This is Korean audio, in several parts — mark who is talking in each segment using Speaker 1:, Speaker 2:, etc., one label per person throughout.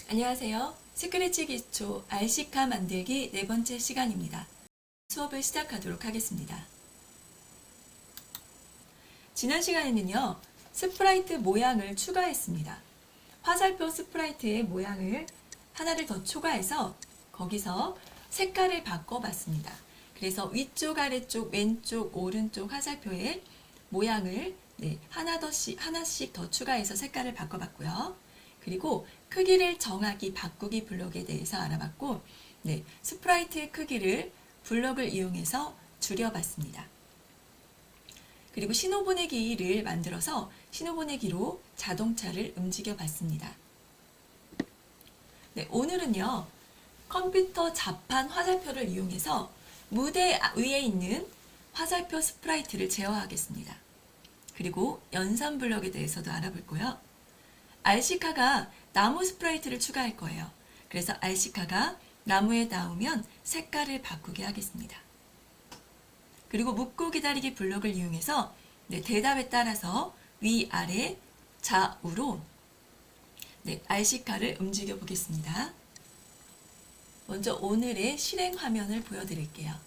Speaker 1: 안녕하세요. 스크래치 기초 RC카 만들기 네 번째 시간입니다. 수업을 시작하도록 하겠습니다. 지난 시간에는요, 스프라이트 모양을 추가했습니다. 화살표 스프라이트의 모양을 하나를 더 추가해서 거기서 색깔을 바꿔봤습니다. 그래서 위쪽, 아래쪽, 왼쪽, 오른쪽 화살표의 모양을 하나씩 더 추가해서 색깔을 바꿔봤고요. 그리고 크기를 정하기 바꾸기 블록에 대해서 알아봤고, 스프라이트의 크기를 블록을 이용해서 줄여봤습니다. 그리고 신호보내기를 만들어서 신호보내기로 자동차를 움직여봤습니다. 오늘은요, 컴퓨터 자판 화살표를 이용해서 무대 위에 있는 화살표 스프라이트를 제어하겠습니다. 그리고 연산 블록에 대해서도 알아볼 거요. RC카가 나무 스프라이트를 추가할 거예요. 그래서 RC카가 나무에 닿으면 색깔을 바꾸게 하겠습니다. 그리고 묻고 기다리기 블록을 이용해서 대답에 따라서 위아래 좌우로 RC카를 움직여 보겠습니다. 먼저 오늘의 실행 화면을 보여드릴게요.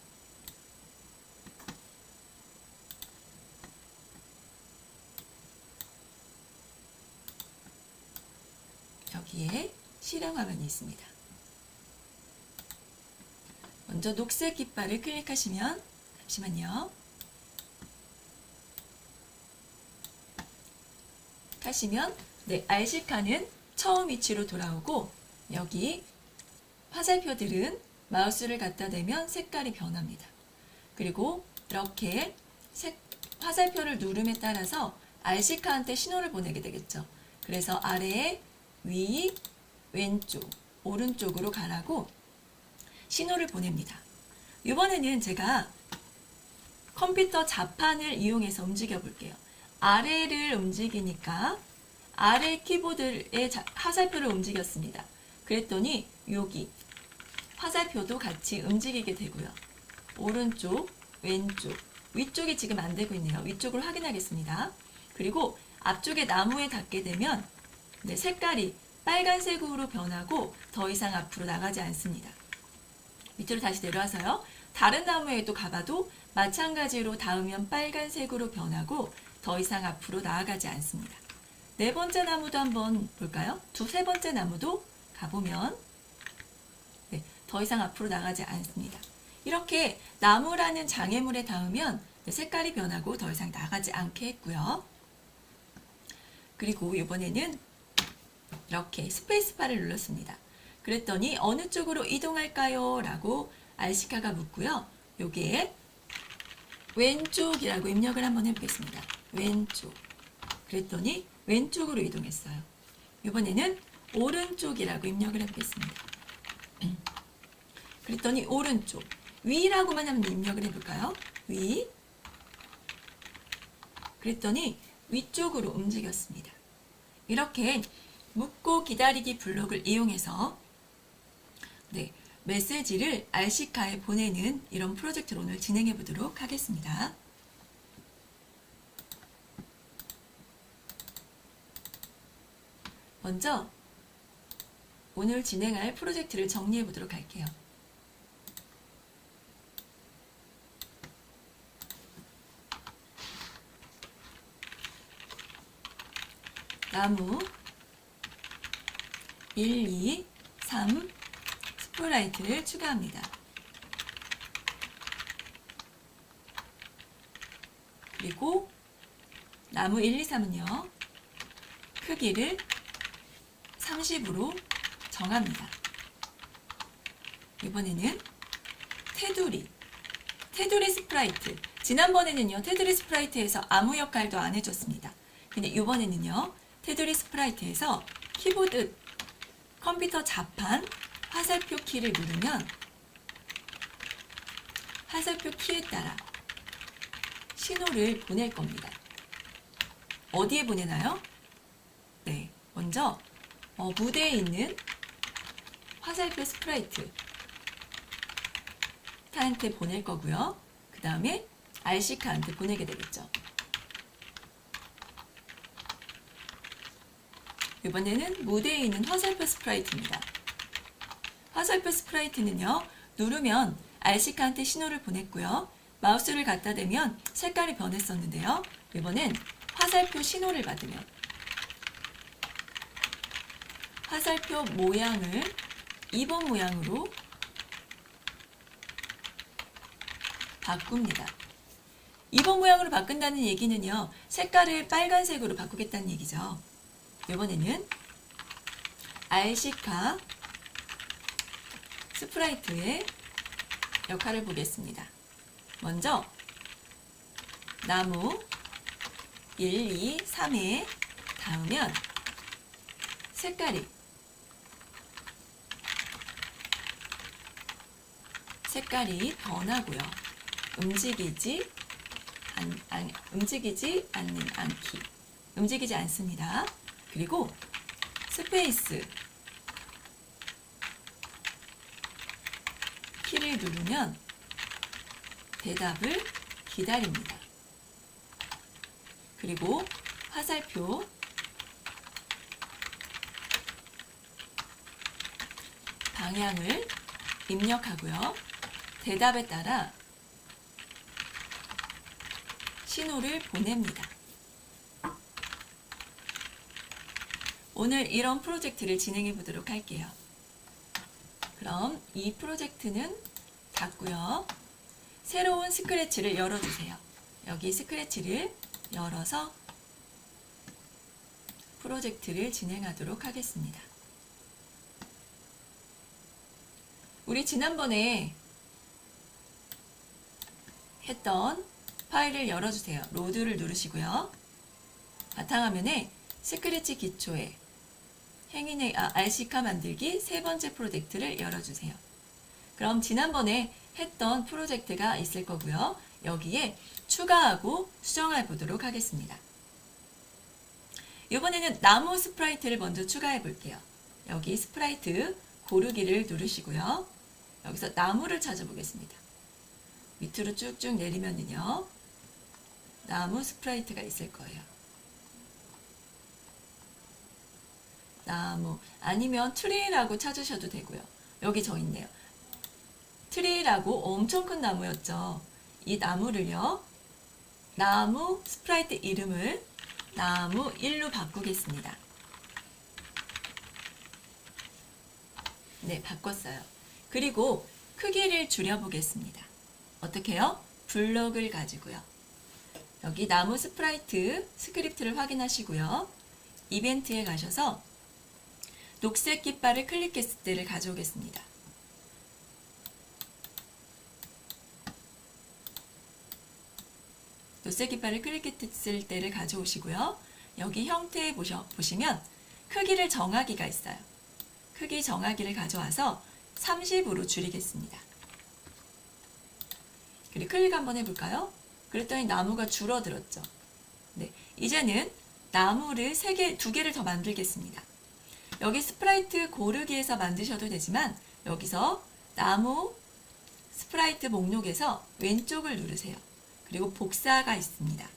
Speaker 1: 여기에 실행 화면이 있습니다. 먼저 녹색 깃발을 클릭하시면, 잠시만요. 하시면 RC카는 처음 위치로 돌아오고, 여기 화살표들은 마우스를 갖다 대면 색깔이 변합니다. 그리고 이렇게 화살표를 누름에 따라서 RC카한테 신호를 보내게 되겠죠. 그래서 아래에 위, 왼쪽, 오른쪽으로 가라고 신호를 보냅니다. 이번에는 제가 컴퓨터 자판을 이용해서 움직여 볼게요. 아래를 움직이니까 아래 키보드의 화살표를 움직였습니다. 그랬더니 여기 화살표도 같이 움직이게 되고요. 오른쪽, 왼쪽, 위쪽이 지금 안 되고 있네요. 위쪽을 확인하겠습니다. 그리고 앞쪽에 나무에 닿게 되면 색깔이 빨간색으로 변하고 더 이상 앞으로 나가지 않습니다. 밑으로 다시 내려와서요. 다른 나무에도 가봐도 마찬가지로 닿으면 빨간색으로 변하고 더 이상 앞으로 나아가지 않습니다. 네 번째 나무도 한번 볼까요? 세 번째 나무도 가보면 더 이상 앞으로 나가지 않습니다. 이렇게 나무라는 장애물에 닿으면 색깔이 변하고 더 이상 나가지 않게 했고요. 그리고 이번에는 이렇게 스페이스바를 눌렀습니다. 그랬더니 어느 쪽으로 이동할까요? 라고 RC카가 묻고요. 여기에 왼쪽이라고 입력을 한번 해보겠습니다. 왼쪽. 그랬더니 왼쪽으로 이동했어요. 이번에는 오른쪽이라고 입력을 해보겠습니다. 그랬더니 오른쪽. 위라고만 한번 입력을 해볼까요? 위. 그랬더니 위쪽으로 움직였습니다. 이렇게 묻고 기다리기 블록을 이용해서 메시지를 RC카에 보내는 이런 프로젝트를 오늘 진행해 보도록 하겠습니다. 먼저 오늘 진행할 프로젝트를 정리해 보도록 할게요. 나무 1, 2, 3 스프라이트를 추가합니다. 그리고 나무 1, 2, 3은요. 크기를 30으로 정합니다. 이번에는 테두리 스프라이트. 지난번에는요. 테두리 스프라이트에서 아무 역할도 안 해줬습니다. 근데 이번에는요. 테두리 스프라이트에서 키보드 컴퓨터 자판 화살표 키를 누르면 화살표 키에 따라 신호를 보낼 겁니다. 어디에 보내나요? 먼저 무대에 있는 화살표 스프라이트 한테 보낼 거고요. 그 다음에 RC카한테 보내게 되겠죠. 이번에는 무대에 있는 화살표 스프라이트입니다. 화살표 스프라이트는요, 누르면 RC카한테 신호를 보냈고요. 마우스를 갖다 대면 색깔이 변했었는데요. 이번엔 화살표 신호를 받으면 화살표 모양을 2번 모양으로 바꿉니다. 2번 모양으로 바꾼다는 얘기는요, 색깔을 빨간색으로 바꾸겠다는 얘기죠. 이번에는 RC카 스프라이트의 역할을 보겠습니다. 먼저 나무 1, 2, 3에 닿으면 색깔이 변하고요. 움직이지 않습니다. 그리고 스페이스 키를 누르면 대답을 기다립니다. 그리고 화살표 방향을 입력하고요. 대답에 따라 신호를 보냅니다. 오늘 이런 프로젝트를 진행해 보도록 할게요. 그럼 이 프로젝트는 닫고요. 새로운 스크래치를 열어주세요. 여기 스크래치를 열어서 프로젝트를 진행하도록 하겠습니다. 우리 지난번에 했던 파일을 열어주세요. 로드를 누르시고요. 바탕화면에 스크래치 기초에 RC카 만들기 세 번째 프로젝트를 열어주세요. 그럼 지난번에 했던 프로젝트가 있을 거고요. 여기에 추가하고 수정해 보도록 하겠습니다. 이번에는 나무 스프라이트를 먼저 추가해 볼게요. 여기 스프라이트 고르기를 누르시고요. 여기서 나무를 찾아보겠습니다. 밑으로 쭉쭉 내리면요, 나무 스프라이트가 있을 거예요. 나무 아니면 트리라고 찾으셔도 되고요. 여기 저 있네요. 트리라고 엄청 큰 나무였죠. 이 나무를요, 나무 스프라이트 이름을 나무 1로 바꾸겠습니다. 네, 바꿨어요. 그리고 크기를 줄여보겠습니다. 어떻게 해요? 블럭을 가지고요. 여기 나무 스프라이트 스크립트를 확인하시고요. 이벤트에 가셔서 녹색 깃발을 클릭했을 때를 가져오겠습니다. 녹색 깃발을 클릭했을 때를 가져오시고요. 여기 형태에 보시면 크기를 정하기가 있어요. 크기 정하기를 가져와서 30으로 줄이겠습니다. 그리고 클릭 한번 해볼까요? 그랬더니 나무가 줄어들었죠. 네, 이제는 나무를 2개를 더 만들겠습니다. 여기 스프라이트 고르기에서 만드셔도 되지만 여기서 나무 스프라이트 목록에서 왼쪽을 누르세요. 그리고 복사가 있습니다.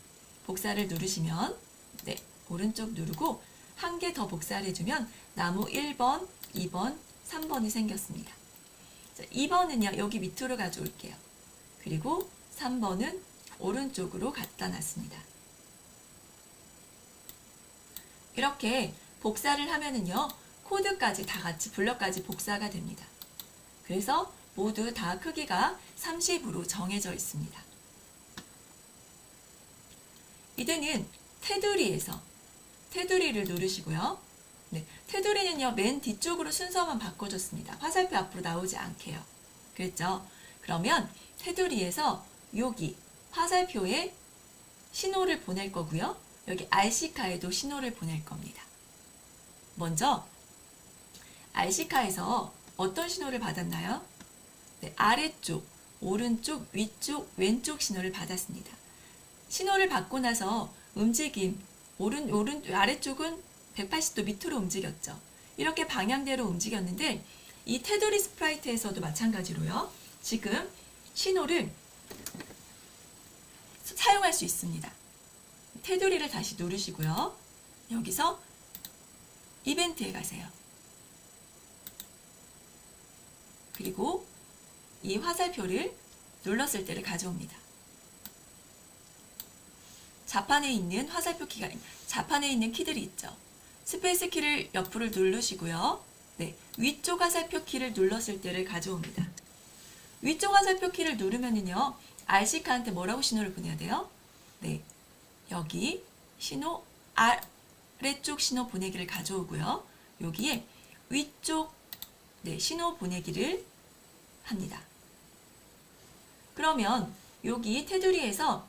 Speaker 1: 복사를 누르시면 네, 오른쪽 누르고 한 개 더 복사를 해주면 나무 1번, 2번, 3번이 생겼습니다. 자, 2번은요, 여기 밑으로 가져올게요. 그리고 3번은 오른쪽으로 갖다 놨습니다. 이렇게 복사를 하면은요, 코드까지 다 같이 블럭까지 복사가 됩니다. 그래서 모두 다 크기가 30으로 정해져 있습니다. 이제는 테두리를 누르시고요. 네, 테두리는요, 맨 뒤쪽으로 순서만 바꿔줬습니다. 화살표 앞으로 나오지 않게요. 그랬죠? 그러면 테두리에서 여기 화살표에 신호를 보낼 거고요. 여기 RC카에도 신호를 보낼 겁니다. 먼저 RC카에서 어떤 신호를 받았나요? 네, 아래쪽, 오른쪽, 위쪽, 왼쪽 신호를 받았습니다. 신호를 받고 나서 움직임, 아래쪽은 180도 밑으로 움직였죠. 이렇게 방향대로 움직였는데 이 테두리 스프라이트에서도 마찬가지로요. 지금 신호를 사용할 수 있습니다. 테두리를 다시 누르시고요. 여기서 이벤트에 가세요. 그리고 이 화살표를 눌렀을 때를 가져옵니다. 자판에 있는 화살표 키가, 자판에 있는 키들이 있죠. 스페이스 키를 옆으로 누르시고요. 네, 위쪽 화살표 키를 눌렀을 때를 가져옵니다. 위쪽 화살표 키를 누르면은요, RC카한테 뭐라고 신호를 보내야 돼요? 네, 여기 신호, 아래쪽 신호 보내기를 가져오고요. 여기에 위쪽 신호 보내기를 합니다. 그러면 여기 테두리에서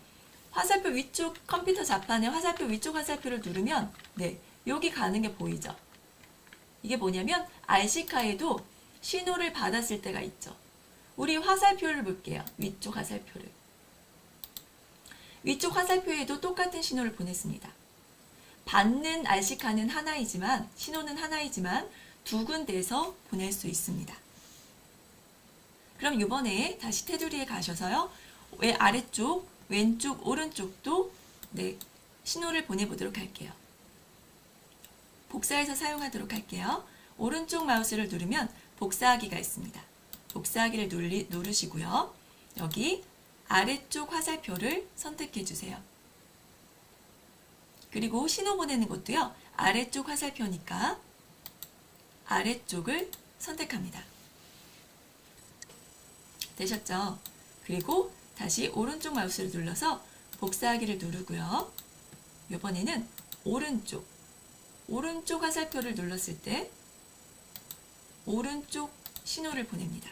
Speaker 1: 화살표 위쪽 컴퓨터 자판에 화살표 위쪽 화살표를 누르면 여기 가는 게 보이죠? 이게 뭐냐면 RC카에도 신호를 받았을 때가 있죠. 우리 화살표를 볼게요. 위쪽 화살표를. 위쪽 화살표에도 똑같은 신호를 보냈습니다. 받는 RC카는 하나이지만, 신호는 하나이지만 두 군데에서 보낼 수 있습니다. 그럼 이번에 다시 테두리에 가셔서요. 아래쪽, 왼쪽, 오른쪽도 신호를 보내보도록 할게요. 복사해서 사용하도록 할게요. 오른쪽 마우스를 누르면 복사하기가 있습니다. 복사하기를 누르시고요. 여기 아래쪽 화살표를 선택해 주세요. 그리고 신호 보내는 것도요. 아래쪽 화살표니까 아래쪽을 선택합니다. 되셨죠? 그리고 다시 오른쪽 마우스를 눌러서 복사하기를 누르고요. 이번에는 오른쪽 화살표를 눌렀을 때 오른쪽 신호를 보냅니다.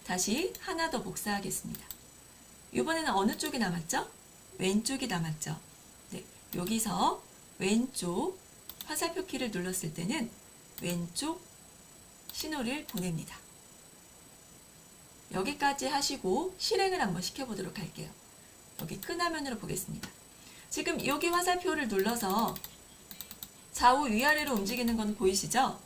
Speaker 1: 다시 하나 더 복사하겠습니다. 이번에는 어느 쪽이 남았죠? 왼쪽이 남았죠? 네, 여기서 왼쪽 화살표 키를 눌렀을 때는 왼쪽 신호를 보냅니다. 여기까지 하시고 실행을 한번 시켜보도록 할게요. 여기 큰 화면으로 보겠습니다. 지금 여기 화살표를 눌러서 좌우 위아래로 움직이는 건 보이시죠?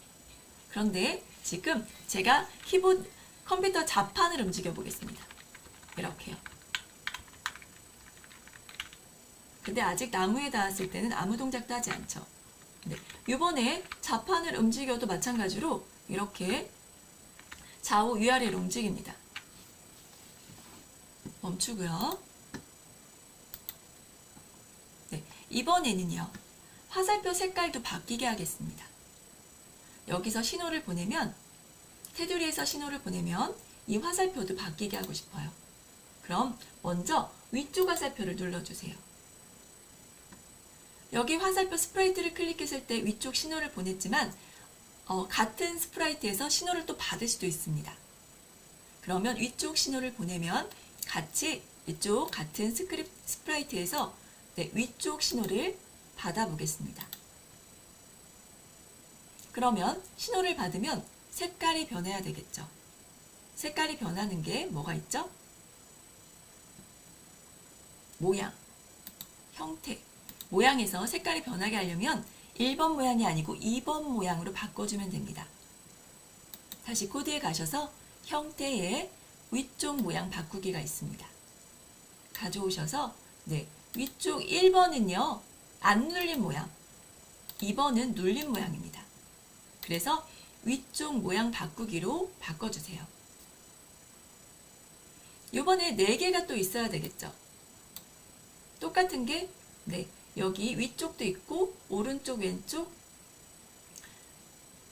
Speaker 1: 그런데 지금 제가 키보드 컴퓨터 자판을 움직여 보겠습니다. 이렇게요. 근데 아직 나무에 닿았을 때는 아무 동작도 하지 않죠. 이번에 자판을 움직여도 마찬가지로 이렇게 좌우 위아래로 움직입니다. 멈추고요. 이번에는요. 화살표 색깔도 바뀌게 하겠습니다. 여기서 신호를 보내면, 테두리에서 신호를 보내면 이 화살표도 바뀌게 하고 싶어요. 그럼 먼저 위쪽 화살표를 눌러주세요. 여기 화살표 스프라이트를 클릭했을 때 위쪽 신호를 보냈지만 같은 스프라이트에서 신호를 또 받을 수도 있습니다. 그러면 위쪽 신호를 보내면 같이 이쪽 같은 스프라이트에서 위쪽 신호를 받아보겠습니다. 그러면 신호를 받으면 색깔이 변해야 되겠죠. 색깔이 변하는 게 뭐가 있죠? 모양, 형태. 모양에서 색깔이 변하게 하려면 1번 모양이 아니고 2번 모양으로 바꿔주면 됩니다. 다시 코드에 가셔서 형태의 위쪽 모양 바꾸기가 있습니다. 가져오셔서 위쪽 1번은요. 안 눌린 모양, 2번은 눌린 모양입니다. 그래서 위쪽 모양 바꾸기로 바꿔주세요. 이번에 4개가 또 있어야 되겠죠. 똑같은 게 여기 위쪽도 있고 오른쪽, 왼쪽,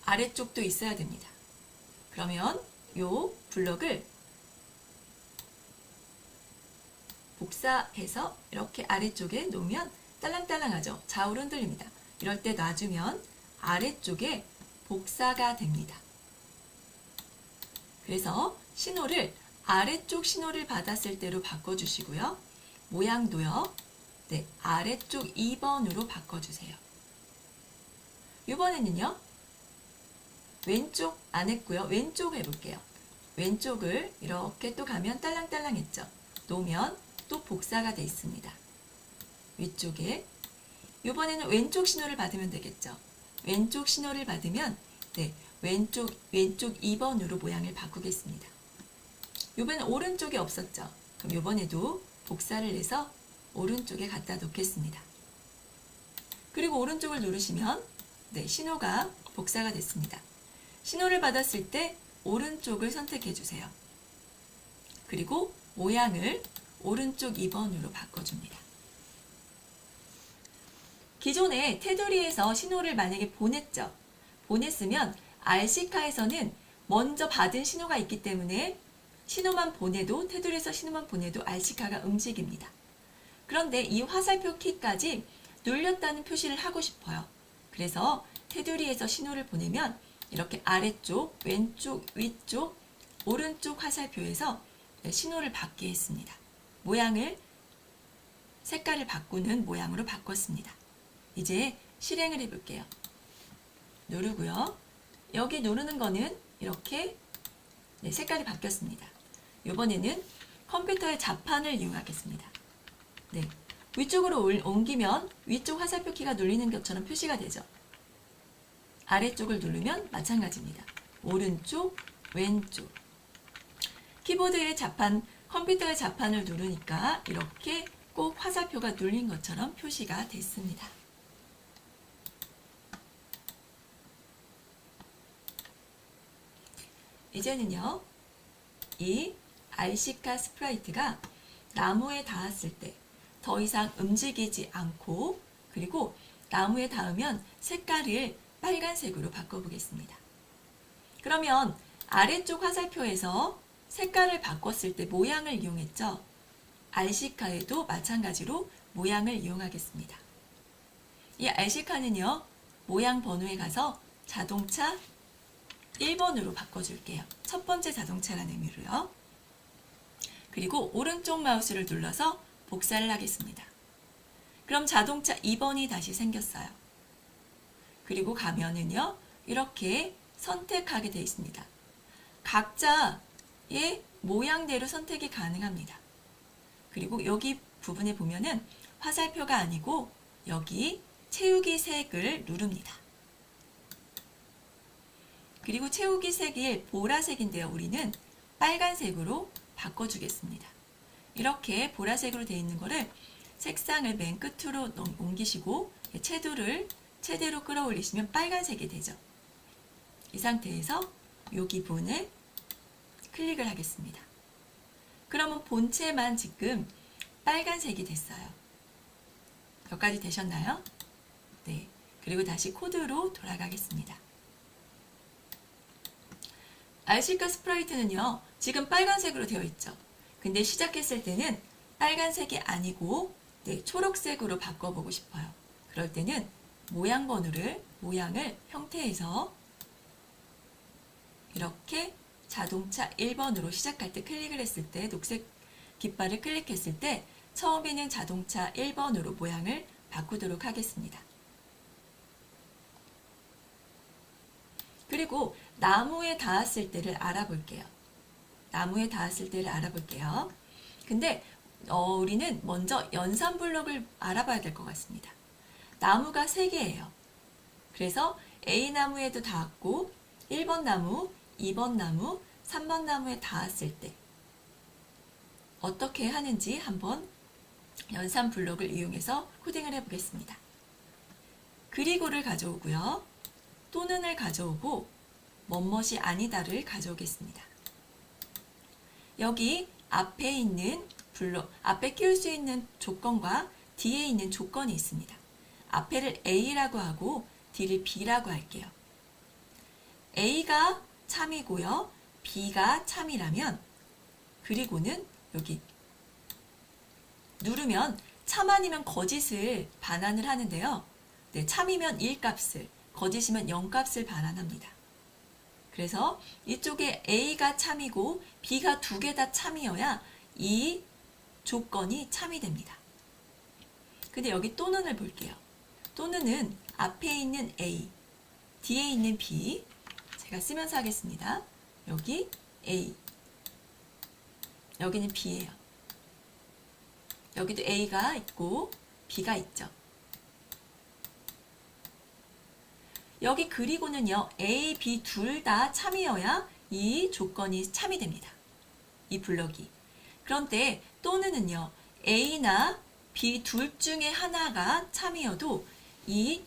Speaker 1: 아래쪽도 있어야 됩니다. 그러면 이 블럭을 복사해서 이렇게 아래쪽에 놓으면 딸랑딸랑하죠. 좌우로 흔들립니다. 이럴 때 놔주면 아래쪽에 복사가 됩니다. 그래서 신호를 아래쪽 신호를 받았을 때로 바꿔주시고요. 모양도요. 아래쪽 2번으로 바꿔주세요. 이번에는요. 왼쪽 안 했고요. 왼쪽 해볼게요. 왼쪽을 이렇게 또 가면 딸랑딸랑 했죠. 놓으면 또 복사가 돼 있습니다. 위쪽에. 이번에는 왼쪽 신호를 받으면 되겠죠. 왼쪽 신호를 받으면 왼쪽 2번으로 모양을 바꾸겠습니다. 이번엔 오른쪽이 없었죠. 그럼 이번에도 복사를 해서 오른쪽에 갖다 놓겠습니다. 그리고 오른쪽을 누르시면 네, 신호가 복사가 됐습니다. 신호를 받았을 때 오른쪽을 선택해 주세요. 그리고 모양을 오른쪽 2번으로 바꿔줍니다. 기존에 테두리에서 신호를 만약에 보냈죠. 보냈으면 RC카에서는 먼저 받은 신호가 있기 때문에 신호만 보내도 테두리에서 신호만 보내도 RC카가 움직입니다. 그런데 이 화살표 키까지 눌렸다는 표시를 하고 싶어요. 그래서 테두리에서 신호를 보내면 이렇게 아래쪽, 왼쪽, 위쪽, 오른쪽 화살표에서 신호를 받게 했습니다. 모양을, 색깔을 바꾸는 모양으로 바꿨습니다. 이제 실행을 해볼게요. 누르고요. 여기 누르는 거는 이렇게 색깔이 바뀌었습니다. 이번에는 컴퓨터의 자판을 이용하겠습니다. 네, 위쪽으로 옮기면 위쪽 화살표 키가 눌리는 것처럼 표시가 되죠. 아래쪽을 누르면 마찬가지입니다. 오른쪽, 왼쪽. 키보드의 자판, 컴퓨터의 자판을 누르니까 이렇게 꼭 화살표가 눌린 것처럼 표시가 됐습니다. 이제는요, 이 RC카 스프라이트가 나무에 닿았을 때 더 이상 움직이지 않고, 그리고 나무에 닿으면 색깔을 빨간색으로 바꿔보겠습니다. 그러면 아래쪽 화살표에서 색깔을 바꿨을 때 모양을 이용했죠. RC카에도 마찬가지로 모양을 이용하겠습니다. 이 RC카는요, 모양 번호에 가서 자동차 1번으로 바꿔줄게요. 첫 번째 자동차라는 의미로요. 그리고 오른쪽 마우스를 눌러서 복사를 하겠습니다. 그럼 자동차 2번이 다시 생겼어요. 그리고 가면은요, 이렇게 선택하게 되어 있습니다. 각자의 모양대로 선택이 가능합니다. 그리고 여기 부분에 보면은 화살표가 아니고 여기 채우기 색을 누릅니다. 그리고 채우기 색이 보라색인데요. 우리는 빨간색으로 바꿔주겠습니다. 이렇게 보라색으로 되어 있는 거를 색상을 맨 끝으로 옮기시고 최대로 끌어올리시면 빨간색이 되죠. 이 상태에서 여기 부분을 클릭을 하겠습니다. 그러면 본체만 지금 빨간색이 됐어요. 여기까지 되셨나요? 네. 그리고 다시 코드로 돌아가겠습니다. RC카 스프라이트는요, 지금 빨간색으로 되어 있죠. 근데 시작했을 때는 빨간색이 아니고 초록색으로 바꿔보고 싶어요. 그럴 때는 모양을 형태에서 이렇게 자동차 1번으로 시작할 때 클릭을 했을 때, 녹색 깃발을 클릭했을 때 처음에는 자동차 1번으로 모양을 바꾸도록 하겠습니다. 그리고 나무에 닿았을 때를 알아볼게요. 근데 우리는 먼저 연산 블록을 알아봐야 될 것 같습니다. 나무가 3개예요. 그래서 A나무에도 닿았고 1번 나무, 2번 나무, 3번 나무에 닿았을 때 어떻게 하는지 한번 연산 블록을 이용해서 코딩을 해보겠습니다. 그리고를 가져오고요. 또는을 가져오고 뭐뭇이 아니다를 가져오겠습니다. 여기 앞에 있는 블록, 앞에 끼울 수 있는 조건과 뒤에 있는 조건이 있습니다. 앞에를 A라고 하고 뒤를 B라고 할게요. A가 참이고요. B가 참이라면 그리고는 여기 누르면 참 아니면 거짓을 반환을 하는데요. 참이면 1값을, 거짓이면 0값을 반환합니다. 그래서 이쪽에 A가 참이고 B가 2개 다 참이어야 이 조건이 참이 됩니다. 근데 여기 또는을 볼게요. 또는은 앞에 있는 A, 뒤에 있는 B, 제가 쓰면서 하겠습니다. 여기 A, 여기는 B예요. 여기도 A가 있고 B가 있죠. 여기 그리고는요, A, B 둘 다 참이어야 이 조건이 참이 됩니다. 이 블럭이. 그런데 또는은요, A나 B 둘 중에 하나가 참이어도 이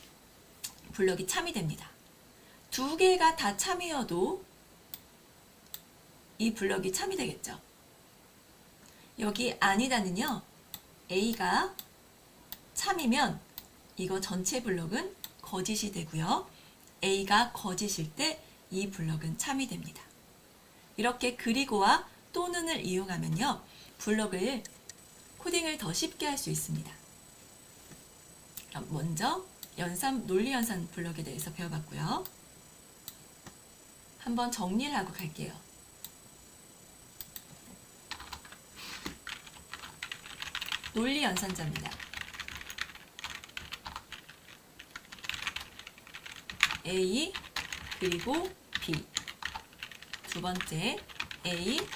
Speaker 1: 블럭이 참이 됩니다. 두 개가 다 참이어도 이 블럭이 참이 되겠죠. 여기 아니다는요, A가 참이면 이거 전체 블럭은 거짓이 되고요. A가 거짓일 때 이 블럭은 참이 됩니다. 이렇게 그리고와 또는을 이용하면요, 블럭을 코딩을 더 쉽게 할 수 있습니다. 그럼 먼저 논리연산 블럭에 대해서 배워봤고요. 한번 정리를 하고 갈게요. 논리연산자입니다. A 그리고 B. 두 번째 A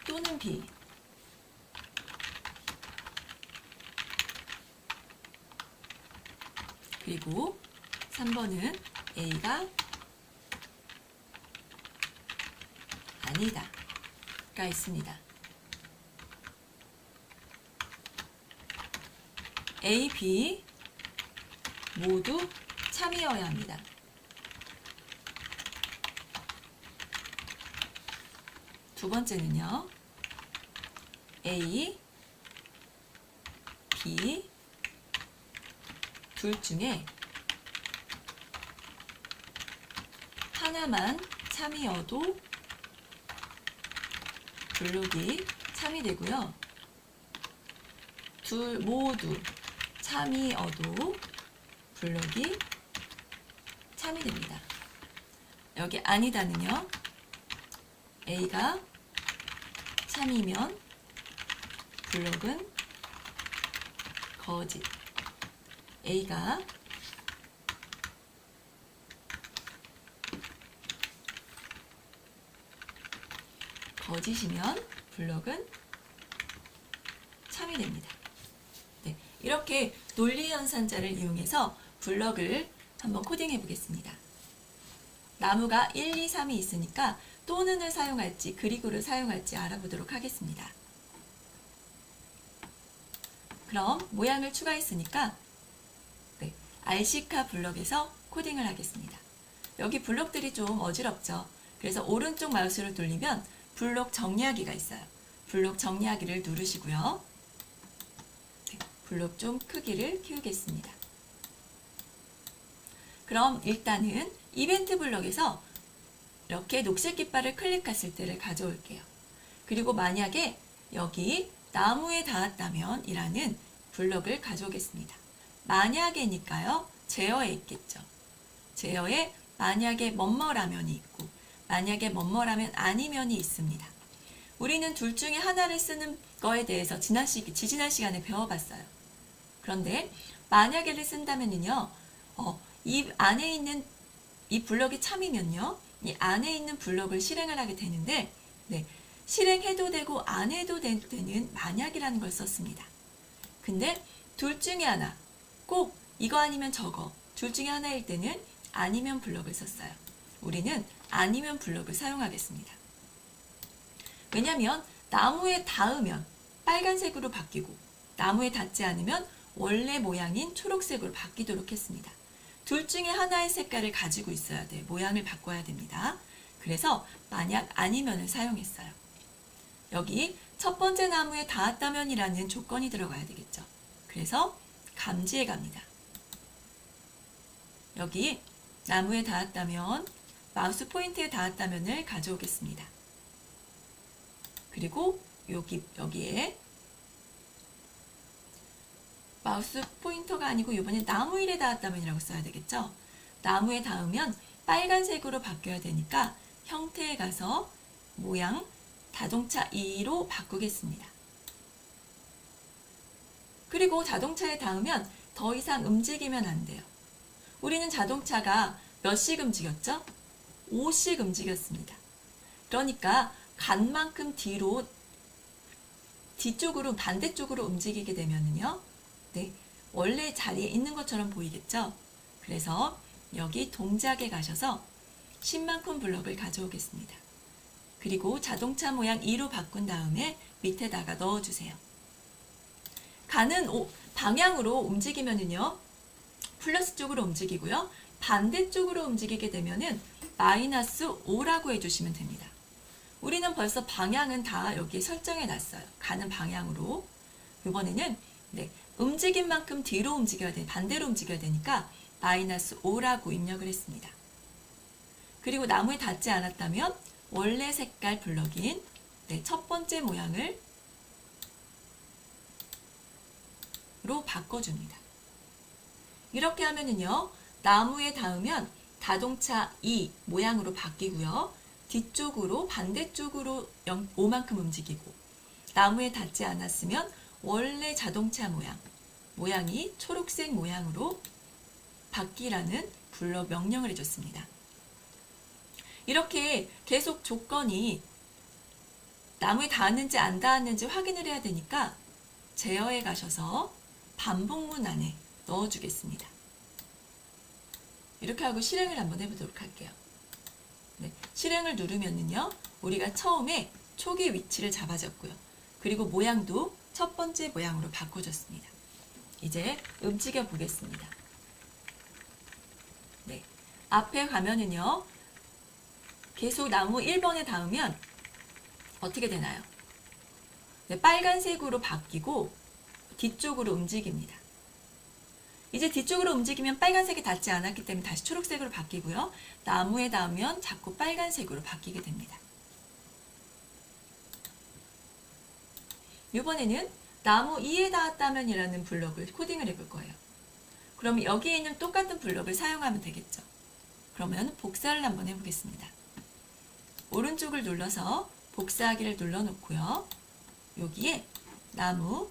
Speaker 1: 또는 B. 그리고 3번은 A가 아니다 가 있습니다. A, B 모두 참이어야 합니다. 두 번째는요, A, B 둘 중에 하나만 참이어도 블록이 참이 되고요. 둘 모두 참이어도 블록이 참이 됩니다. 여기 아니다는요, A가 참이면 블록은 거짓. A가 거짓이면 블록은 참이 됩니다. 네, 이렇게 논리연산자를 이용해서 블럭을 한번 코딩해 보겠습니다. 나무가 1, 2, 3이 있으니까 또는을 사용할지 그리고를 사용할지 알아보도록 하겠습니다. 그럼 모양을 추가했으니까 RC카 블럭에서 코딩을 하겠습니다. 여기 블럭들이 좀 어지럽죠. 그래서 오른쪽 마우스를 돌리면 블록 정리하기가 있어요. 블록 정리하기를 누르시고요. 블록 좀 크기를 키우겠습니다. 그럼 일단은 이벤트 블럭에서 이렇게 녹색 깃발을 클릭했을 때를 가져올게요. 그리고 만약에 여기 나무에 닿았다면 이라는 블럭을 가져오겠습니다. 만약에니까요, 제어에 있겠죠. 제어에 만약에 뭐뭐라면이 있고 만약에 뭐뭐라면 아니면이 있습니다. 우리는 둘 중에 하나를 쓰는 거에 대해서 지지난 시간에 배워봤어요. 그런데 만약에를 쓴다면요, 이 안에 있는 이 블럭이 참이면요, 이 안에 있는 블럭을 실행을 하게 되는데, 실행해도 되고 안 해도 되는 만약이라는 걸 썼습니다. 근데 둘 중에 하나, 꼭 이거 아니면 저거, 둘 중에 하나일 때는 아니면 블럭을 썼어요. 우리는 아니면 블럭을 사용하겠습니다. 왜냐하면 나무에 닿으면 빨간색으로 바뀌고 나무에 닿지 않으면 원래 모양인 초록색으로 바뀌도록 했습니다. 둘 중에 하나의 색깔을 가지고 있어야 돼. 모양을 바꿔야 됩니다. 그래서 만약 아니면을 사용했어요. 여기 첫 번째 나무에 닿았다면이라는 조건이 들어가야 되겠죠. 그래서 감지해 갑니다. 여기 나무에 닿았다면, 마우스 포인트에 닿았다면을 가져오겠습니다. 그리고 여기에 마우스 포인터가 아니고 이번에 나무 위에 닿았다면이라고 써야 되겠죠. 나무에 닿으면 빨간색으로 바뀌어야 되니까 형태에 가서 모양 자동차 2로 바꾸겠습니다. 그리고 자동차에 닿으면 더 이상 움직이면 안 돼요. 우리는 자동차가 몇씩 움직였죠? 5씩 움직였습니다. 그러니까 간 만큼 뒤쪽으로 반대쪽으로 움직이게 되면은요, 원래 자리에 있는 것처럼 보이겠죠? 그래서 여기 동작에 가셔서 10만큼 블럭을 가져오겠습니다. 그리고 자동차 모양 2로 바꾼 다음에 밑에다가 넣어주세요. 가는 방향으로 움직이면은요, 플러스 쪽으로 움직이고요. 반대쪽으로 움직이게 되면은 마이너스 5라고 해주시면 됩니다. 우리는 벌써 방향은 다 여기에 설정해 놨어요. 가는 방향으로. 이번에는 네, 움직인 만큼 뒤로 움직여야 돼, 반대로 움직여야 되니까 마이너스 5라고 입력을 했습니다. 그리고 나무에 닿지 않았다면 원래 색깔 블럭인 네, 첫 번째 모양을 로 바꿔줍니다. 이렇게 하면은요, 나무에 닿으면 자동차 2 모양으로 바뀌고요. 뒤쪽으로 반대쪽으로 5만큼 움직이고, 나무에 닿지 않았으면 원래 자동차 모양이 초록색 모양으로 바뀌라는 블럭 명령을 해줬습니다. 이렇게 계속 조건이 나무에 닿았는지 안 닿았는지 확인을 해야 되니까 제어에 가셔서 반복문 안에 넣어주겠습니다. 이렇게 하고 실행을 한번 해보도록 할게요. 네, 실행을 누르면은요, 우리가 처음에 초기 위치를 잡아줬고요. 그리고 모양도 첫 번째 모양으로 바꿔줬습니다. 이제 움직여 보겠습니다. 네, 앞에 가면은요, 계속 나무 1번에 닿으면 어떻게 되나요? 네, 빨간색으로 바뀌고 뒤쪽으로 움직입니다. 이제 뒤쪽으로 움직이면 빨간색이 닿지 않았기 때문에 다시 초록색으로 바뀌고요. 나무에 닿으면 자꾸 빨간색으로 바뀌게 됩니다. 이번에는 나무 2에 닿았다면 이라는 블럭을 코딩을 해볼 거예요. 그럼 여기에 있는 똑같은 블럭을 사용하면 되겠죠. 그러면 복사를 한번 해보겠습니다. 오른쪽을 눌러서 복사하기를 눌러놓고요. 여기에 나무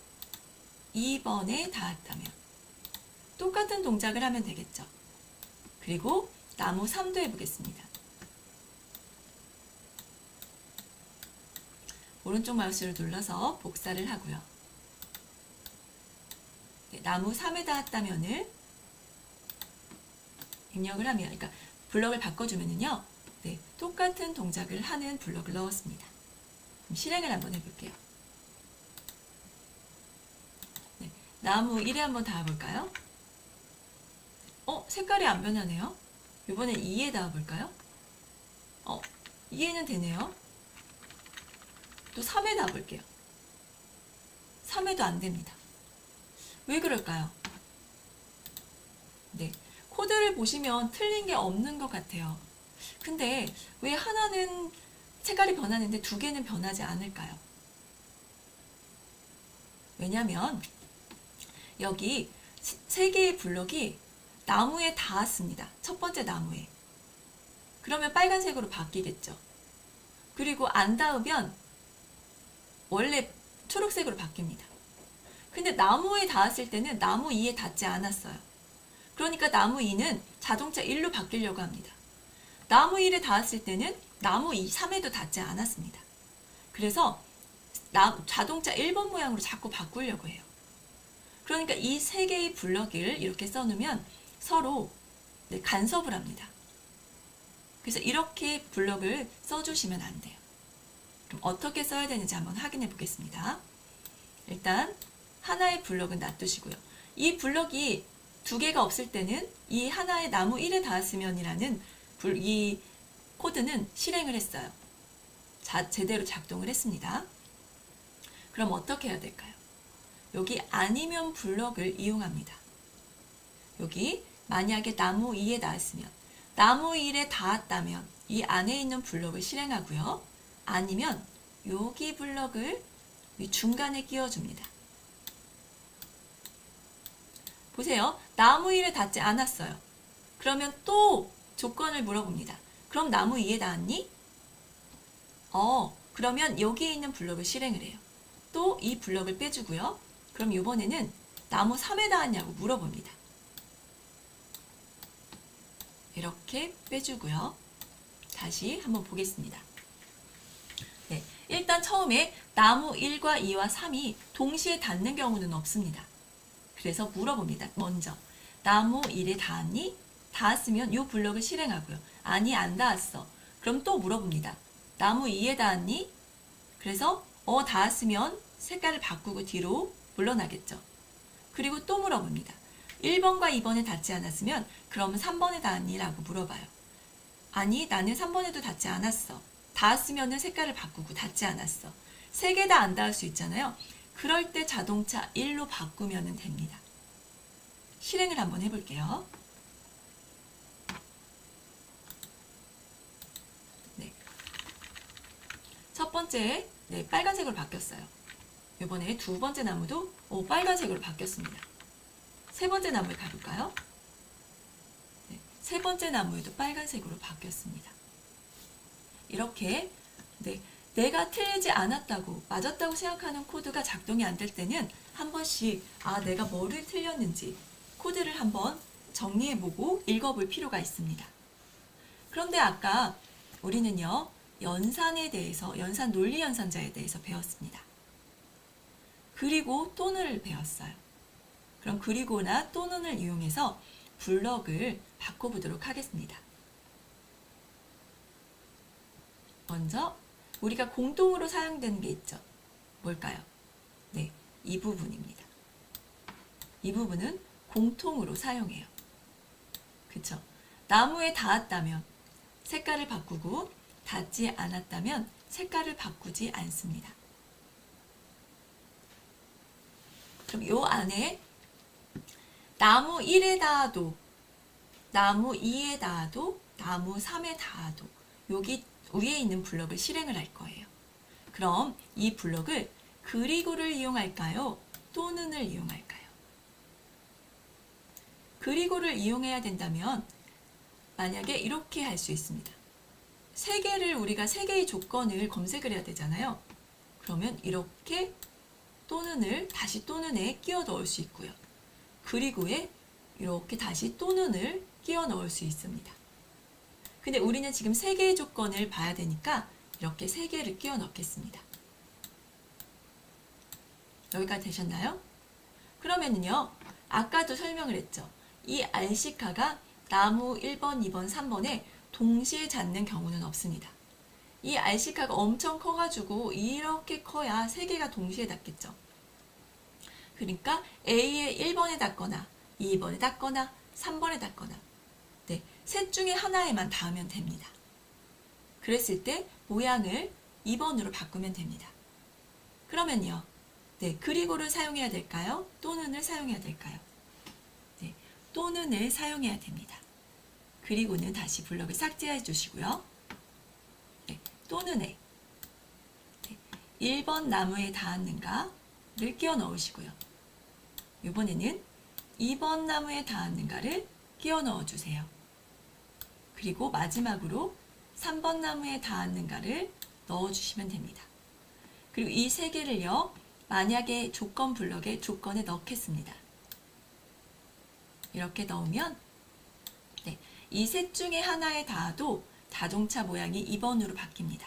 Speaker 1: 2번에 닿았다면 똑같은 동작을 하면 되겠죠. 그리고 나무 3도 해보겠습니다. 오른쪽 마우스를 눌러서 복사를 하고요. 네, 나무 3에 닿았다면을 입력을 하면, 그러니까 블럭을 바꿔주면은요, 네, 똑같은 동작을 하는 블럭을 넣었습니다. 그럼 실행을 한번 해볼게요. 네, 나무 1에 한번 닿아볼까요? 색깔이 안 변하네요. 이번엔 2에 닿아볼까요? 2에는 되네요. 또 3에 닿아볼게요. 3에도 안 됩니다. 왜 그럴까요? 네, 코드를 보시면 틀린 게 없는 것 같아요. 근데 왜 하나는 색깔이 변하는데 두 개는 변하지 않을까요? 왜냐면 여기 세 개의 블럭이 나무에 닿았습니다. 첫 번째 나무에. 그러면 빨간색으로 바뀌겠죠. 그리고 안 닿으면 원래 초록색으로 바뀝니다. 근데 나무에 닿았을 때는 나무 2에 닿지 않았어요. 그러니까 나무 2는 자동차 1로 바뀌려고 합니다. 나무 1에 닿았을 때는 나무 2, 3에도 닿지 않았습니다. 그래서 자동차 1번 모양으로 자꾸 바꾸려고 해요. 그러니까 이 세 개의 블럭을 이렇게 써놓으면 서로 간섭을 합니다. 그래서 이렇게 블럭을 써주시면 안 돼요. 그럼 어떻게 써야 되는지 한번 확인해 보겠습니다. 일단 하나의 블럭은 놔두시고요. 이 블럭이 두 개가 없을 때는 이 하나의 나무 1에 닿았으면이라는 이 코드는 실행을 했어요. 제대로 작동을 했습니다. 그럼 어떻게 해야 될까요? 여기 아니면 블럭을 이용합니다. 여기 만약에 나무 2에 닿았으면, 나무 1에 닿았다면 이 안에 있는 블럭을 실행하고요. 아니면 여기 블럭을 이 중간에 끼워줍니다. 보세요. 나무 1에 닿지 않았어요. 그러면 또 조건을 물어봅니다. 그럼 나무 2에 닿았니? 그러면 여기에 있는 블럭을 실행을 해요. 또 이 블럭을 빼주고요. 그럼 이번에는 나무 3에 닿았냐고 물어봅니다. 이렇게 빼주고요. 다시 한번 보겠습니다. 네, 일단 처음에 나무 1과 2와 3이 동시에 닿는 경우는 없습니다. 그래서 물어봅니다. 먼저 나무 1에 닿았니? 닿았으면 이 블럭을 실행하고요. 아니, 안 닿았어. 그럼 또 물어봅니다. 나무 2에 닿았니? 그래서 닿았으면 색깔을 바꾸고 뒤로 물러나겠죠. 그리고 또 물어봅니다. 1번과 2번에 닿지 않았으면 그러면 3번에 닿았니? 라고 물어봐요. 아니, 나는 3번에도 닿지 않았어. 닿았으면 색깔을 바꾸고 닿지 않았어. 3개 다 안 닿을 수 있잖아요. 그럴 때 자동차 1로 바꾸면 됩니다. 실행을 한번 해볼게요. 네. 첫 번째, 네, 빨간색으로 바뀌었어요. 이번에 두 번째 나무도 빨간색으로 바뀌었습니다. 세 번째 나무에 가볼까요? 네, 세 번째 나무에도 빨간색으로 바뀌었습니다. 이렇게 네, 내가 틀리지 않았다고 맞았다고 생각하는 코드가 작동이 안 될 때는 한 번씩 내가 뭐를 틀렸는지 코드를 한번 정리해보고 읽어볼 필요가 있습니다. 그런데 아까 우리는요 연산에 대해서 연산 논리 연산자에 대해서 배웠습니다. 그리고 또는을 배웠어요. 그럼 그리고나 또는을 이용해서 블럭을 바꿔보도록 하겠습니다. 먼저 우리가 공동으로 사용되는 게 있죠. 뭘까요? 네, 이 부분입니다. 이 부분은 공통으로 사용해요. 그쵸? 나무에 닿았다면 색깔을 바꾸고 닿지 않았다면 색깔을 바꾸지 않습니다. 그럼 요 안에 나무 1에 닿아도, 나무 2에 닿아도, 나무 3에 닿아도 여기 위에 있는 블럭을 실행을 할 거예요. 그럼 이 블럭을 그리고를 이용할까요? 또는을 이용할까요? 그리고를 이용해야 된다면 만약에 이렇게 할 수 있습니다. 우리가 세 개의 조건을 검색을 해야 되잖아요. 그러면 이렇게 또는을 다시 또는에 끼워 넣을 수 있고요. 그리고에 이렇게 다시 또는을 끼워 넣을 수 있습니다. 근데 우리는 지금 세 개의 조건을 봐야 되니까 이렇게 세 개를 끼워 넣겠습니다. 여기까지 되셨나요? 그러면은요, 아까도 설명을 했죠. 이 RC카가 나무 1번, 2번, 3번에 동시에 닿는 경우는 없습니다. 이 RC카가 엄청 커가지고 이렇게 커야 세 개가 동시에 닿겠죠. 그러니까 A의 1번에 닿거나 2번에 닿거나 3번에 닿거나 네, 셋 중에 하나에만 닿으면 됩니다. 그랬을 때 모양을 2번으로 바꾸면 됩니다. 그러면요. 네, 그리고를 사용해야 될까요? 또는을 사용해야 될까요? 네, 또는을 사용해야 됩니다. 그리고는 다시 블럭을 삭제해 주시고요. 네, 또는에 네, 1번 나무에 닿았는가를 끼워 넣으시고요. 이번에는 2번 나무에 닿았는가를 끼워 넣어주세요. 그리고 마지막으로 3번 나무에 닿았는가를 넣어주시면 됩니다. 그리고 이 세 개를요, 만약에 조건 블럭에 조건에 넣겠습니다. 이렇게 넣으면 네, 이 셋 중에 하나에 닿아도 자동차 모양이 2번으로 바뀝니다.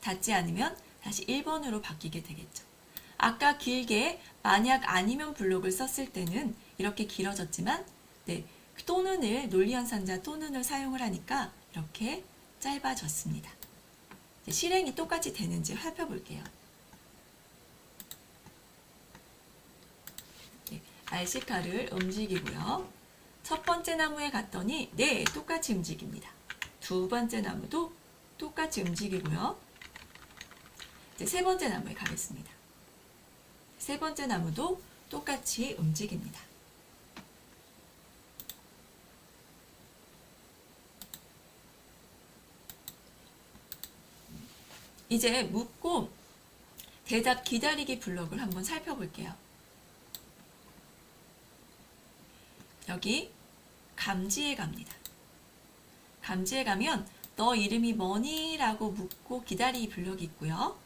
Speaker 1: 닿지 않으면 다시 1번으로 바뀌게 되겠죠. 아까 길게 만약 아니면 블록을 썼을 때는 이렇게 길어졌지만 네, 또는을 논리연산자 또는을 사용을 하니까 이렇게 짧아졌습니다. 실행이 똑같이 되는지 살펴볼게요. 네, RC카를 움직이고요. 첫 번째 나무에 갔더니 네, 똑같이 움직입니다. 두 번째 나무도 똑같이 움직이고요. 이제 세 번째 나무에 가겠습니다. 세 번째 나무도 똑같이 움직입니다. 이제 묻고 대답 기다리기 블록을 한번 살펴볼게요. 여기 감지에 갑니다. 감지에 가면 너 이름이 뭐니? 라고 묻고 기다리기 블록이 있고요.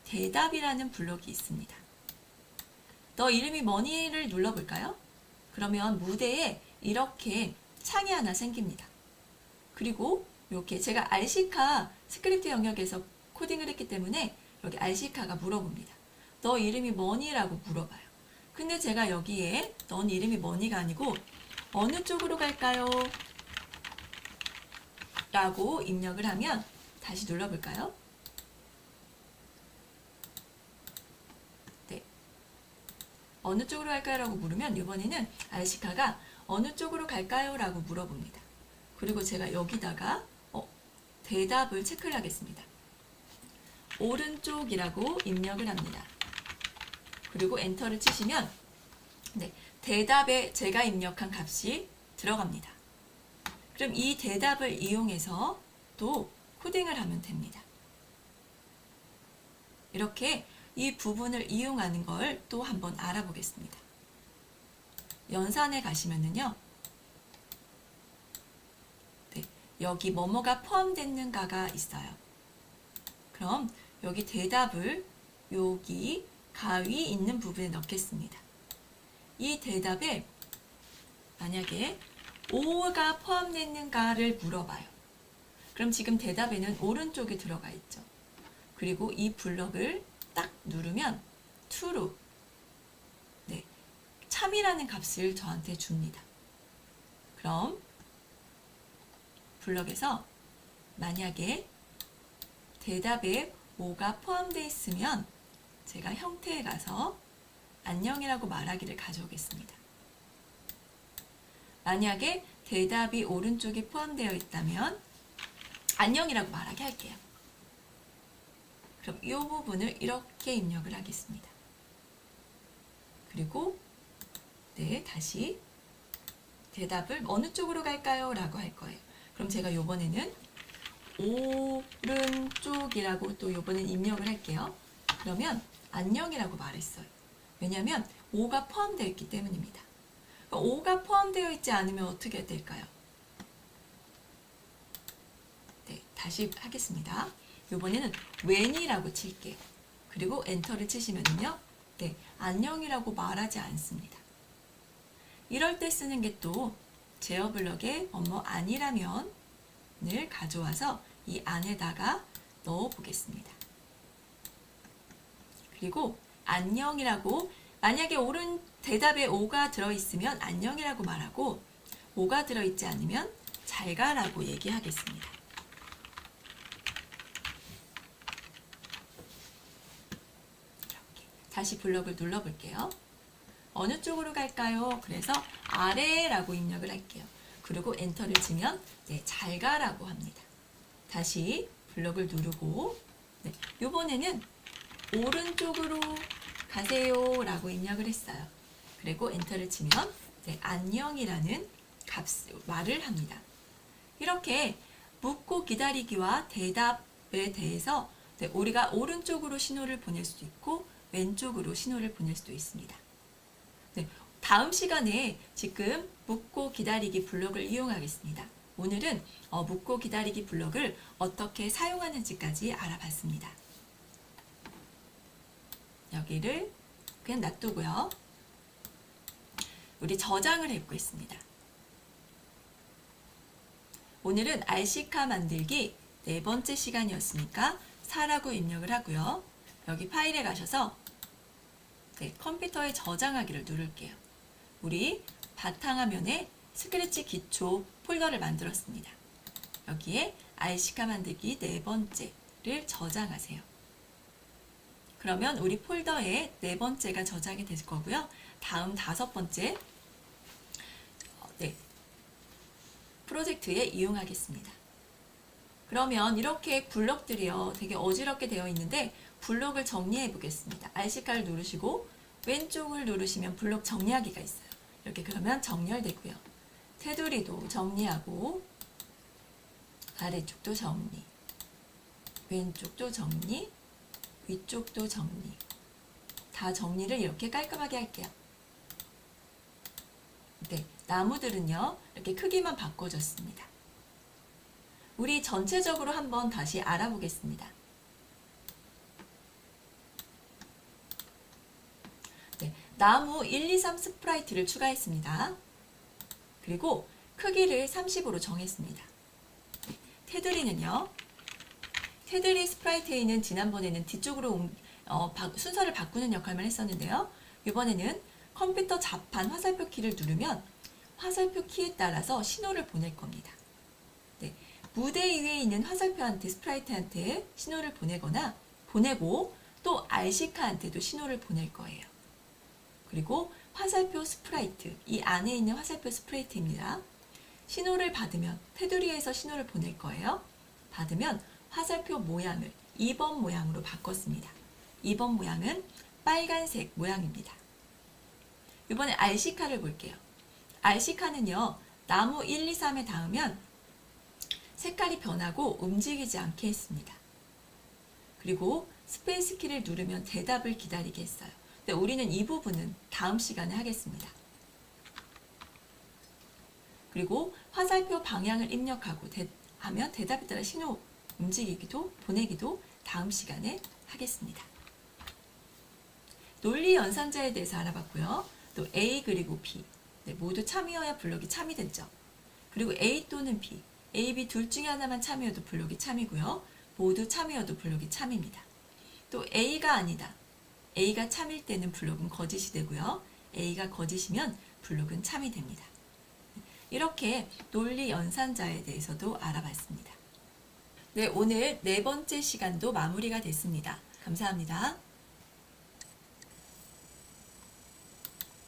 Speaker 1: 대답이라는 블록이 있습니다. 너 이름이 뭐니?를 눌러볼까요? 그러면 무대에 이렇게 창이 하나 생깁니다. 그리고 이렇게 제가 RC카 스크립트 영역에서 코딩을 했기 때문에 여기 RC카가 물어봅니다. 너 이름이 뭐니? 라고 물어봐요. 근데 제가 여기에 넌 이름이 뭐니가 아니고 어느 쪽으로 갈까요? 라고 입력을 하면 다시 눌러볼까요? 네. 어느 쪽으로 갈까요? 라고 물으면 이번에는 RC카가 어느 쪽으로 갈까요? 라고 물어봅니다. 그리고 제가 여기다가 대답을 체크를 하겠습니다. 오른쪽이라고 입력을 합니다. 그리고 엔터를 치시면 네, 대답에 제가 입력한 값이 들어갑니다. 그럼 이 대답을 이용해서 또 코딩을 하면 됩니다. 이렇게 이 부분을 이용하는 걸 또 한번 알아보겠습니다. 연산에 가시면은요. 네, 여기 뭐뭐가 포함됐는가가 있어요. 그럼 여기 대답을 여기 가위 있는 부분에 넣겠습니다. 이 대답에 만약에 5가 포함됐는가를 물어봐요. 그럼 지금 대답에는 오른쪽에 들어가 있죠. 그리고 이 블럭을 딱 누르면 true, 네, 참이라는 값을 저한테 줍니다. 그럼 블럭에서 만약에 대답에 5가 포함되어 있으면 제가 형태에 가서 안녕이라고 말하기를 가져오겠습니다. 만약에 대답이 오른쪽에 포함되어 있다면 안녕이라고 말하게 할게요. 그럼 이 부분을 이렇게 입력을 하겠습니다. 그리고 네, 다시 대답을 어느 쪽으로 갈까요? 라고 할 거예요. 그럼 제가 이번에는 오른쪽이라고 또 이번엔 입력을 할게요. 그러면 안녕이라고 말했어요. 왜냐하면 5가 포함되어 있기 때문입니다. 5가 포함되어 있지 않으면 어떻게 될까요? 네, 다시 하겠습니다. 이번에는 when이라고 칠게요. 그리고 엔터를 치시면요. 네, 안녕이라고 말하지 않습니다. 이럴 때 쓰는 게 또 제어 블럭에 아니라면을 가져와서 이 안에다가 넣어 보겠습니다. 그리고 안녕이라고 만약에 옳은 대답에 5가 들어있으면 안녕이라고 말하고 5가 들어있지 않으면 잘 가라고 얘기하겠습니다. 이렇게 다시 블럭을 눌러볼게요. 어느 쪽으로 갈까요? 그래서 아래라고 입력을 할게요. 그리고 엔터를 치면 네, 잘 가라고 합니다. 다시 블럭을 누르고 네, 이번에는 오른쪽으로 가세요 라고 입력을 했어요. 그리고 엔터를 치면 네, 안녕이라는 말을 합니다. 이렇게 묻고 기다리기와 대답에 대해서 네, 우리가 오른쪽으로 신호를 보낼 수도 있고 왼쪽으로 신호를 보낼 수도 있습니다. 네, 다음 시간에 지금 묻고 기다리기 블럭을 이용하겠습니다. 오늘은 묻고 기다리기 블럭을 어떻게 사용하는지까지 알아봤습니다. 여기를 그냥 놔두고요. 우리 저장을 해보겠습니다. 오늘은 RC카 만들기 4번째 시간이었으니까 4라고 입력을 하고요. 여기 파일에 가셔서 네, 컴퓨터에 저장하기를 누를게요. 우리 바탕화면에 스크래치 기초 폴더를 만들었습니다. 여기에 RC카 만들기 4번째를 저장하세요. 그러면 우리 폴더에 4번째가 저장이 될 거고요. 다음 5번째 네, 프로젝트에 이용하겠습니다. 그러면 이렇게 블럭들이요. 되게 어지럽게 되어 있는데 블럭을 정리해 보겠습니다. RC카를 누르시고 왼쪽을 누르시면 블럭 정리하기가 있어요. 이렇게 그러면 정렬되고요. 테두리도 정리하고 아래쪽도 정리, 왼쪽도 정리, 위쪽도 정리. 다 정리를 이렇게 깔끔하게 할게요. 네, 나무들은요. 이렇게 크기만 바꿔줬습니다. 우리 전체적으로 한번 다시 알아보겠습니다. 네, 나무 1, 2, 3 스프라이트를 추가했습니다. 그리고 크기를 30으로 정했습니다. 네, 테두리는요. 테두리 스프라이트에는 지난번에는 뒤쪽으로 순서를 바꾸는 역할만 했었는데요. 이번에는 컴퓨터 자판 화살표 키를 누르면 화살표 키에 따라서 신호를 보낼 겁니다. 네, 무대 위에 있는 화살표한테 스프라이트한테 신호를 보내고 또 RC카한테도 신호를 보낼 거예요. 그리고 화살표 스프라이트, 이 안에 있는 화살표 스프라이트입니다. 신호를 받으면 테두리에서 신호를 보낼 거예요. 받으면 화살표 모양을 2번 모양으로 바꿨습니다. 2번 모양은 빨간색 모양입니다. 이번에 RC카를 볼게요. RC카는요, 나무 1, 2, 3에 닿으면 색깔이 변하고 움직이지 않게 했습니다. 그리고 스페이스 키를 누르면 대답을 기다리게 했어요. 근데 우리는 이 부분은 다음 시간에 하겠습니다. 그리고 화살표 방향을 입력하고 하면 대답에 따라 신호 움직이기도 보내기도 다음 시간에 하겠습니다. 논리 연산자에 대해서 알아봤고요. 또 A 그리고 B 모두 참이어야 블록이 참이 됐죠. 그리고 A 또는 B, A, B 둘 중에 하나만 참이어도 블록이 참이고요. 모두 참이어도 블록이 참입니다. 또 A가 아니다. A가 참일 때는 블록은 거짓이 되고요. A가 거짓이면 블록은 참이 됩니다. 이렇게 논리 연산자에 대해서도 알아봤습니다. 네, 오늘 네 번째 시간도 마무리가 됐습니다. 감사합니다.